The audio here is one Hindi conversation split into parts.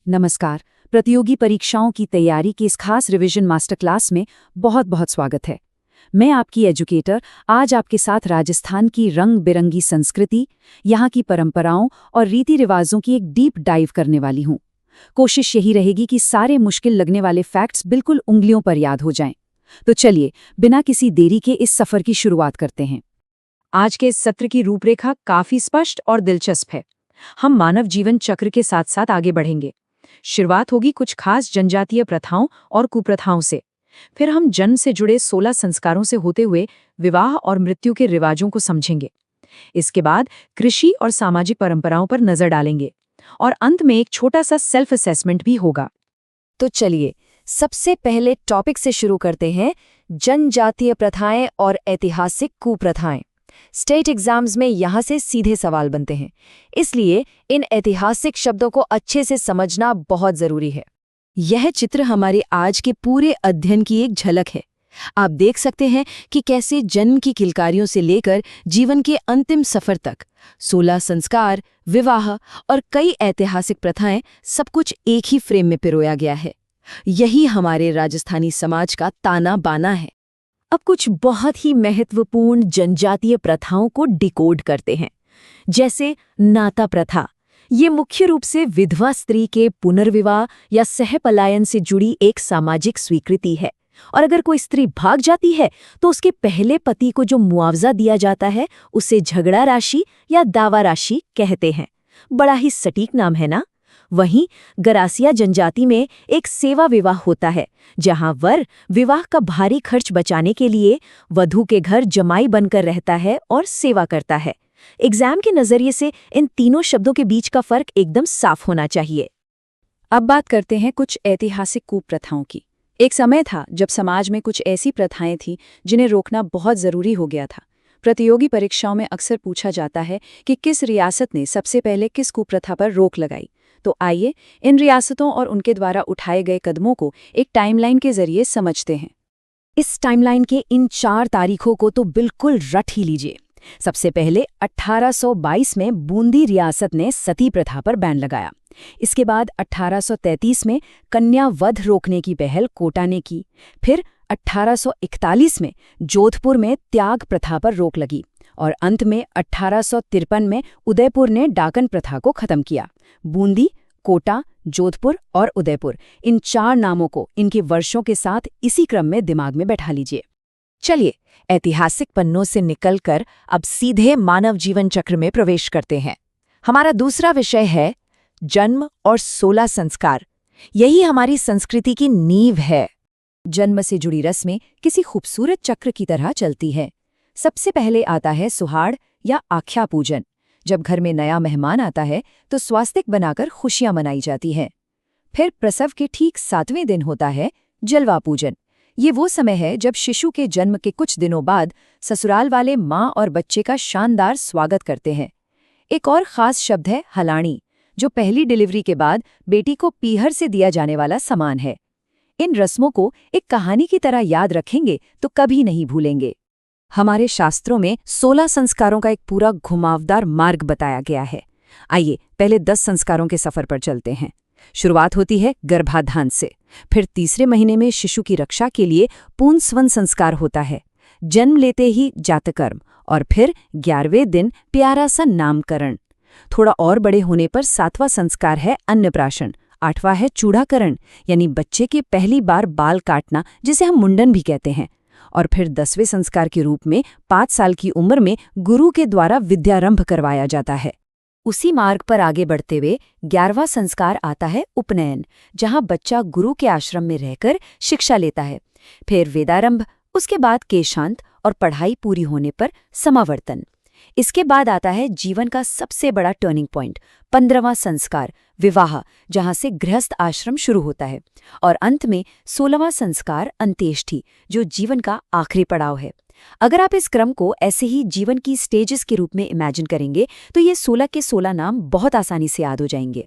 नमस्कार। प्रतियोगी परीक्षाओं की तैयारी की इस खास रिवीजन मास्टर क्लास में बहुत बहुत स्वागत है। मैं आपकी एजुकेटर आज आपके साथ राजस्थान की रंग बिरंगी संस्कृति, यहाँ की परंपराओं और रीति रिवाजों की एक डीप डाइव करने वाली हूँ। कोशिश यही रहेगी कि सारे मुश्किल लगने वाले फैक्ट्स बिल्कुल उंगलियों पर याद हो जाएं। तो चलिए, बिना किसी देरी के इस सफर की शुरुआत करते हैं। आज के इस सत्र की रूपरेखा काफी स्पष्ट और दिलचस्प है। हम मानव जीवन चक्र के साथ साथ आगे बढ़ेंगे। शुरुआत होगी कुछ खास जनजातीय प्रथाओं और कुप्रथाओं से। फिर हम जन्म से जुड़े 16 संस्कारों से होते हुए विवाह और मृत्यु के रिवाजों को समझेंगे। इसके बाद कृषि और सामाजिक परंपराओं पर नजर डालेंगे और अंत में एक छोटा सा सेल्फ असेसमेंट भी होगा। तो चलिए, सबसे पहले टॉपिक से शुरू करते हैं, जनजातीय प्रथाएं और ऐतिहासिक कुप्रथाएं। स्टेट एग्जाम्स में यहाँ से सीधे सवाल बनते हैं, इसलिए इन ऐतिहासिक शब्दों को अच्छे से समझना बहुत जरूरी है। यह चित्र हमारे आज के पूरे अध्ययन की एक झलक है। आप देख सकते हैं कि कैसे जन्म की किलकारियों से लेकर जीवन के अंतिम सफर तक 16 संस्कार, विवाह और कई ऐतिहासिक प्रथाएं, सब कुछ एक ही फ्रेम में पिरोया गया है। यही हमारे राजस्थानी समाज का ताना बाना है। अब कुछ बहुत ही महत्वपूर्ण जनजातीय प्रथाओं को डिकोड करते हैं, जैसे नाता प्रथा। ये मुख्य रूप से विधवा स्त्री के पुनर्विवाह या सहपलायन से जुड़ी एक सामाजिक स्वीकृति है। और अगर कोई स्त्री भाग जाती है तो उसके पहले पति को जो मुआवजा दिया जाता है उसे झगड़ा राशि या दावा राशि कहते हैं। बड़ा ही सटीक नाम है ना। वहीं गरासिया जनजाति में एक सेवा विवाह होता है, जहां वर विवाह का भारी खर्च बचाने के लिए वधू के घर जमाई बनकर रहता है और सेवा करता है। एग्जाम के नजरिए से इन तीनों शब्दों के बीच का फर्क एकदम साफ होना चाहिए। अब बात करते हैं कुछ ऐतिहासिक कुप्रथाओं की। एक समय था जब समाज में कुछ ऐसी प्रथाएं थीं जिन्हें रोकना बहुत जरूरी हो गया था। प्रतियोगी परीक्षाओं में अक्सर पूछा जाता है कि किस रियासत ने सबसे पहले किस कुप्रथा पर रोक लगाई। तो आइए इन रियासतों और उनके द्वारा उठाए गए कदमों को एक टाइमलाइन के जरिए समझते हैं। इस टाइमलाइन के इन 4 तारीखों को तो बिल्कुल रट ही लीजिए। सबसे पहले 1822 में बूंदी रियासत ने सती प्रथा पर बैन लगाया। इसके बाद 1833 में कन्या वध रोकने की पहल कोटा ने की। फिर 1841 में जोधपुर में त्याग प्रथा पर रोक लगी और अंत में 1853 में उदयपुर ने डाकन प्रथा को खत्म किया। बूंदी, कोटा, जोधपुर और उदयपुर, इन 4 नामों को इनके वर्षों के साथ इसी क्रम में दिमाग में बैठा लीजिए। चलिए, ऐतिहासिक पन्नों से निकलकर अब सीधे मानव जीवन चक्र में प्रवेश करते हैं। हमारा दूसरा विषय है जन्म और 16 संस्कार। यही हमारी संस्कृति की नींव है। जन्म से जुड़ी रस्में किसी खूबसूरत चक्र की तरह चलती हैं। सबसे पहले आता है सुहाड़ या आख्या पूजन। जब घर में नया मेहमान आता है तो स्वास्तिक बनाकर खुशियां मनाई जाती हैं। फिर प्रसव के ठीक 7वें दिन होता है जलवा पूजन। ये वो समय है जब शिशु के जन्म के कुछ दिनों बाद ससुराल वाले माँ और बच्चे का शानदार स्वागत करते हैं। एक और खास शब्द है हलाणी, जो पहली डिलीवरी के बाद बेटी को पीहर से दिया जाने वाला सामान है। इन रस्मों को एक कहानी की तरह याद रखेंगे तो कभी नहीं भूलेंगे। हमारे शास्त्रों में 16 संस्कारों का एक पूरा घुमावदार मार्ग बताया गया है। आइए पहले 10 संस्कारों के सफर पर चलते हैं। शुरुआत होती है गर्भाधान से। फिर तीसरे महीने में शिशु की रक्षा के लिए पूंस्वन संस्कार होता है। जन्म लेते ही जातकर्म और फिर 11वें दिन प्यारा सा नामकरण। थोड़ा और बड़े होने पर 7वां संस्कार है अन्नप्राशन। 8वां है चूड़ाकरण, यानी बच्चे के पहली बार बाल काटना, जिसे हम मुंडन भी कहते हैं। और फिर 10वें संस्कार के रूप में 5 साल की उम्र में गुरु के द्वारा विद्यारंभ करवाया जाता है। उसी मार्ग पर आगे बढ़ते हुए 11वां संस्कार आता है उपनयन, जहां बच्चा गुरु के आश्रम में रहकर शिक्षा लेता है। फिर वेदारंभ, उसके बाद केशांत और पढ़ाई पूरी होने पर समावर्तन। इसके बाद आता है जीवन का सबसे बड़ा टर्निंग पॉइंट, 15वां संस्कार विवाह, जहां से गृहस्थ आश्रम शुरू होता है। और अंत में 16वां संस्कार अंत्येष्टि, जो जीवन का आखिरी पड़ाव है। अगर आप इस क्रम को ऐसे ही जीवन की स्टेजेस के रूप में इमेजिन करेंगे तो ये 16 के 16 नाम बहुत आसानी से याद हो जाएंगे।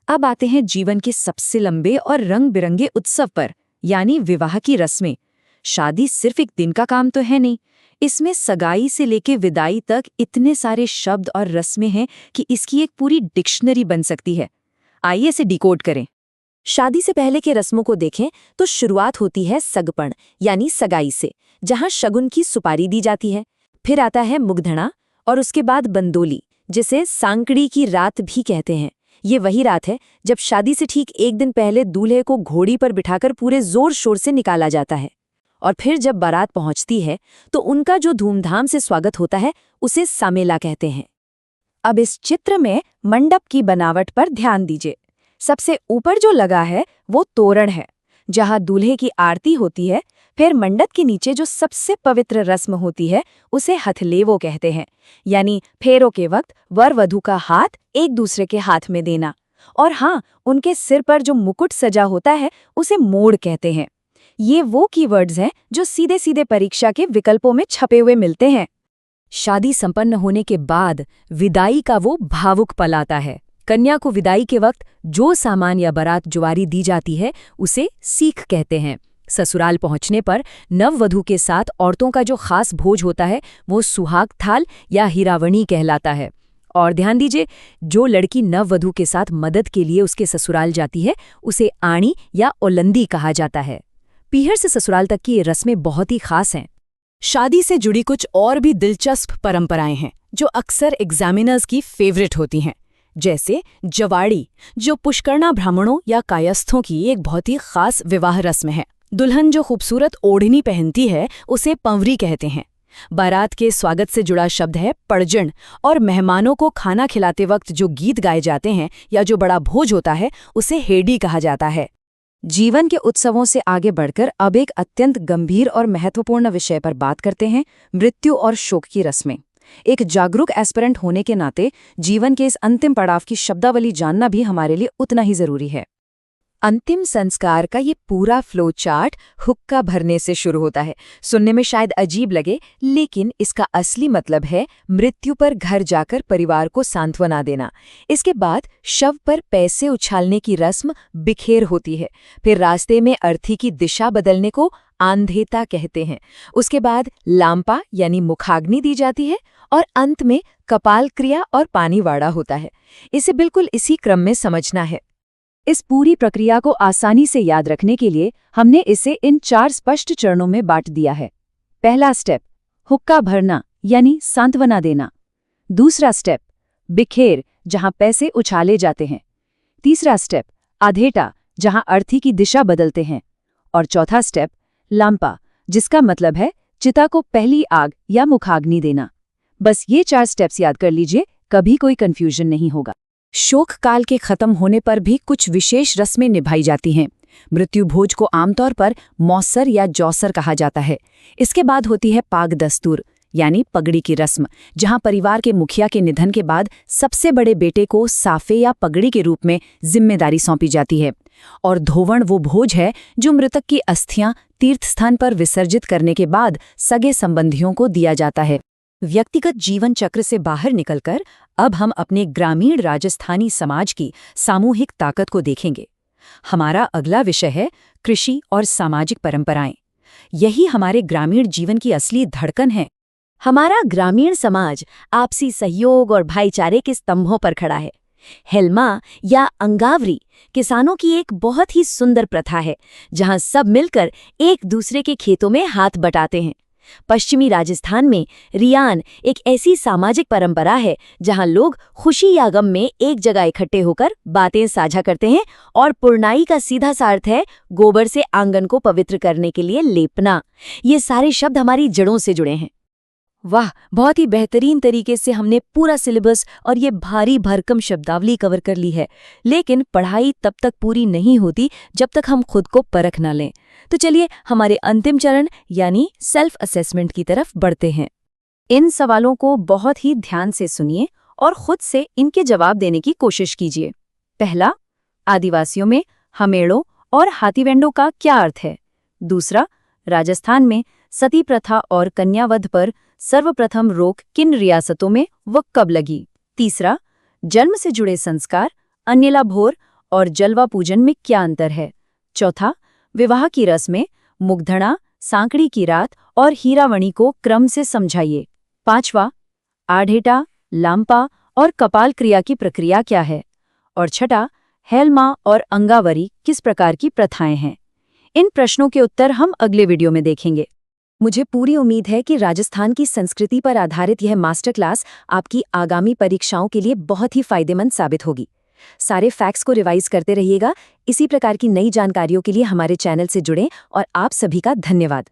अब आते हैं जीवन के सबसे लंबे और रंग बिरंगे उत्सव पर, यानी विवाह की रस्में। शादी सिर्फ एक दिन का काम तो है नहीं, इसमें सगाई से लेके विदाई तक इतने सारे शब्द और रस्में हैं कि इसकी एक पूरी डिक्शनरी बन सकती है। आइए इसे डिकोड करें। शादी से पहले के रस्मों को देखें तो शुरुआत होती है सगपण यानी सगाई से, जहां शगुन की सुपारी दी जाती है। फिर आता है मुग्धणा और उसके बाद बंदोली, जिसे सांकड़ी की रात भी कहते हैं। ये वही रात है जब शादी से ठीक एक दिन पहले दूल्हे को घोड़ी पर बिठाकर पूरे जोर शोर से निकाला जाता है। और फिर जब बारात पहुंचती है तो उनका जो धूमधाम से स्वागत होता है उसे सामेला कहते हैं। अब इस चित्र में मंडप की बनावट पर ध्यान दीजिए। सबसे ऊपर जो लगा है वो तोरण है, जहां दूल्हे की आरती होती है। फिर मंडप के नीचे जो सबसे पवित्र रस्म होती है उसे हथलेवो कहते हैं, यानी फेरों के वक्त वर वधू का हाथ एक दूसरे के हाथ में देना। और हाँ, उनके सिर पर जो मुकुट सजा होता है उसे मोड़ कहते हैं। ये वो कीवर्ड्स हैं जो सीधे सीधे परीक्षा के विकल्पों में छपे हुए मिलते हैं। शादी संपन्न होने के बाद विदाई का वो भावुक पल आता है। कन्या को विदाई के वक्त जो सामान या बारात जुवारी दी जाती है उसे सीख कहते हैं। ससुराल पहुंचने पर नववधू के साथ औरतों का जो खास भोज होता है वो सुहाग थाल या हीरावणी कहलाता है। और ध्यान दीजिए, जो लड़की नववधू के साथ मदद के लिए उसके ससुराल जाती है उसे आणी या ओलंदी कहा जाता है। पीहर से ससुराल तक की ये रस्में बहुत ही खास हैं। शादी से जुड़ी कुछ और भी दिलचस्प परंपराएं हैं जो अक्सर एग्जामिनर्स की फेवरेट होती हैं, जैसे जवाड़ी, जो पुष्करणा ब्राह्मणों या कायस्थों की एक बहुत ही खास विवाह रस्म है। दुल्हन जो खूबसूरत ओढ़नी पहनती है उसे पंवरी कहते हैं। बारात के स्वागत से जुड़ा शब्द है पड़जण, और मेहमानों को खाना खिलाते वक्त जो गीत गाए जाते हैं या जो बड़ा भोज होता है उसे हेडी कहा जाता है। जीवन के उत्सवों से आगे बढ़कर अब एक अत्यंत गंभीर और महत्वपूर्ण विषय पर बात करते हैं, मृत्यु और शोक की रस्में। एक जागरूक एस्पिरेंट होने के नाते जीवन के इस अंतिम पड़ाव की शब्दावली जानना भी हमारे लिए उतना ही जरूरी है। अंतिम संस्कार का ये पूरा फ्लो चार्ट हुक्का भरने से शुरू होता है। सुनने में शायद अजीब लगे, लेकिन इसका असली मतलब है मृत्यु पर घर जाकर परिवार को सांत्वना देना। इसके बाद शव पर पैसे उछालने की रस्म बिखेर होती है। फिर रास्ते में अर्थी की दिशा बदलने को आंधेता कहते हैं। उसके बाद लांपा यानी मुखाग्नि दी जाती है और अंत में कपाल क्रिया और पानीवाड़ा होता है। इसे बिल्कुल इसी क्रम में समझना है। इस पूरी प्रक्रिया को आसानी से याद रखने के लिए हमने इसे इन 4 स्पष्ट चरणों में बांट दिया है। पहला स्टेप, हुक्का भरना यानी सांत्वना देना। दूसरा स्टेप, बिखेर, जहां पैसे उछाले जाते हैं। तीसरा स्टेप, आधेटा, जहां अर्थी की दिशा बदलते हैं। और चौथा स्टेप, लांपा, जिसका मतलब है चिता को पहली आग या मुखाग्नि देना। बस ये 4 स्टेप्स याद कर लीजिए, कभी कोई कंफ्यूजन नहीं होगा। शोक काल के खत्म होने पर भी कुछ विशेष रस्में निभाई जाती हैं। मृत्यु भोज को आमतौर पर मौसर या जौसर कहा जाता है। इसके बाद होती है पाग दस्तूर यानी पगड़ी की रस्म, जहां परिवार के मुखिया के निधन के बाद सबसे बड़े बेटे को साफे या पगड़ी के रूप में जिम्मेदारी सौंपी जाती है। और धोवण वो भोज है जो मृतक की अस्थियां तीर्थ स्थान पर विसर्जित करने के बाद सगे संबंधियों को दिया जाता है। व्यक्तिगत जीवन चक्र से बाहर निकलकर अब हम अपने ग्रामीण राजस्थानी समाज की सामूहिक ताकत को देखेंगे। हमारा अगला विषय है कृषि और सामाजिक परंपराएं। यही हमारे ग्रामीण जीवन की असली धड़कन है। हमारा ग्रामीण समाज आपसी सहयोग और भाईचारे के स्तंभों पर खड़ा है। हेलमा या अंगावरी किसानों की एक बहुत ही सुंदर प्रथा है, जहां सब मिलकर एक दूसरे के खेतों में हाथ बटाते हैं। पश्चिमी राजस्थान में रियान एक ऐसी सामाजिक परंपरा है जहां लोग खुशी या गम में एक जगह इकट्ठे होकर बातें साझा करते हैं, और पुरनाई का सीधा सा अर्थ है गोबर से आंगन को पवित्र करने के लिए लेपना। ये सारे शब्द हमारी जड़ों से जुड़े हैं। वाह, बहुत ही बेहतरीन तरीके से हमने पूरा सिलेबस और ये भारी भरकम शब्दावली कवर कर ली है। लेकिन पढ़ाई तब तक पूरी नहीं होती जब तक हम खुद को परख ना लें। तो चलिए हमारे अंतिम चरण यानी सेल्फ असेसमेंट की तरफ बढ़ते हैं। इन सवालों को बहुत ही ध्यान से सुनिए और खुद से इनके जवाब देने की कोशिश कीजिए। पहला, आदिवासियों में हमेड़ों और हाथीवेंडों का क्या अर्थ है? दूसरा, राजस्थान में सती प्रथा और कन्यावध पर सर्वप्रथम रोक किन रियासतों में व कब लगी? तीसरा, जन्म से जुड़े संस्कार, अन्यला भोर और जलवा पूजन में क्या अंतर है? चौथा, विवाह की रस्में, मुग्धणा, सांकड़ी की रात और हीरावणी को क्रम से समझाइए। पांचवा, आढ़ेटा, लांपा और कपाल क्रिया की प्रक्रिया क्या है? और छठा, हेलमा और अंगावरी किस प्रकार की प्रथाएं हैं? इन प्रश्नों के उत्तर हम अगले वीडियो में देखेंगे। मुझे पूरी उम्मीद है कि राजस्थान की संस्कृति पर आधारित यह मास्टर क्लास आपकी आगामी परीक्षाओं के लिए बहुत ही फायदेमंद साबित होगी। सारे फैक्ट्स को रिवाइज करते रहिएगा। इसी प्रकार की नई जानकारियों के लिए हमारे चैनल से जुड़ें और आप सभी का धन्यवाद।